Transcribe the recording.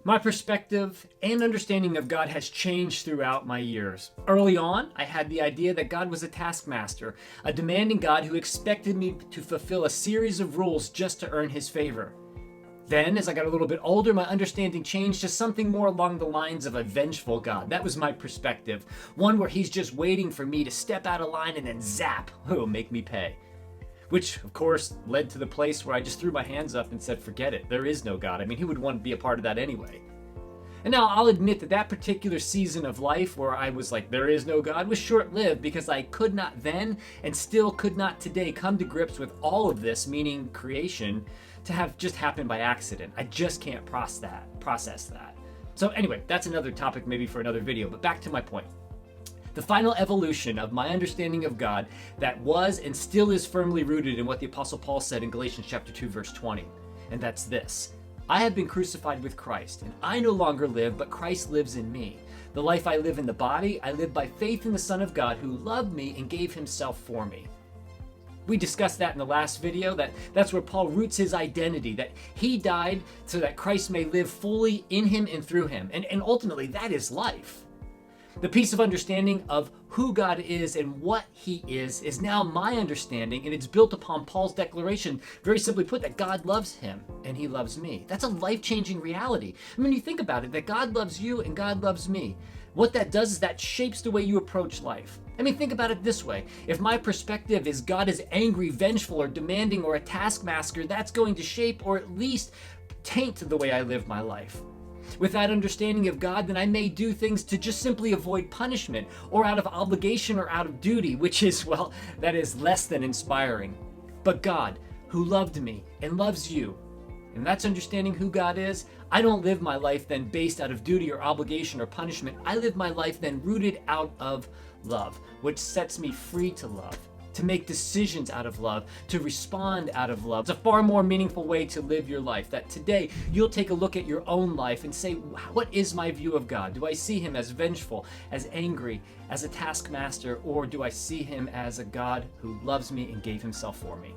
My perspective and understanding of God has changed throughout my years. Early on, I had the idea that God was a taskmaster, a demanding God who expected me to fulfill a series of rules just to earn his favor. Then, as I got a little bit older, my understanding changed to something more along the lines of a vengeful God. That was my perspective. One where he's just waiting for me to step out of line and then zap, it'll make me pay. Which, of course, led to the place where I just threw my hands up and said, forget it, there is no God. I mean, who would want to be a part of that anyway? And now I'll admit that that particular season of life where I was like, there is no God, was short-lived because I could not then and still could not today come to grips with all of this, meaning creation, to have just happened by accident. I just can't process that. So anyway, that's another topic maybe for another video, but back to my point. The final evolution of my understanding of God that was and still is firmly rooted in what the Apostle Paul said in Galatians chapter 2, verse 20. And that's this: I have been crucified with Christ, and I no longer live, but Christ lives in me. The life I live in the body, I live by faith in the Son of God who loved me and gave himself for me. We discussed that in the last video, that's where Paul roots his identity, that he died so that Christ may live fully in him and through him. And ultimately, that is life. The piece of understanding of who God is and what he is now my understanding, and it's built upon Paul's declaration, very simply put, that God loves him and he loves me. That's a life-changing reality. I mean, you think about it, that God loves you and God loves me. What that does is that shapes the way you approach life. I mean, think about it this way. If my perspective is God is angry, vengeful, or demanding, or a taskmaster, that's going to shape or at least taint the way I live my life. With that understanding of God, then I may do things to just simply avoid punishment or out of obligation or out of duty, which is, well, that is less than inspiring. But God, who loved me and loves you, and that's understanding who God is, I don't live my life then based out of duty or obligation or punishment. I live my life then rooted out of love, which sets me free to love, to make decisions out of love, to respond out of love. It's a far more meaningful way to live your life, that today you'll take a look at your own life and say, what is my view of God? Do I see him as vengeful, as angry, as a taskmaster, or do I see him as a God who loves me and gave himself for me?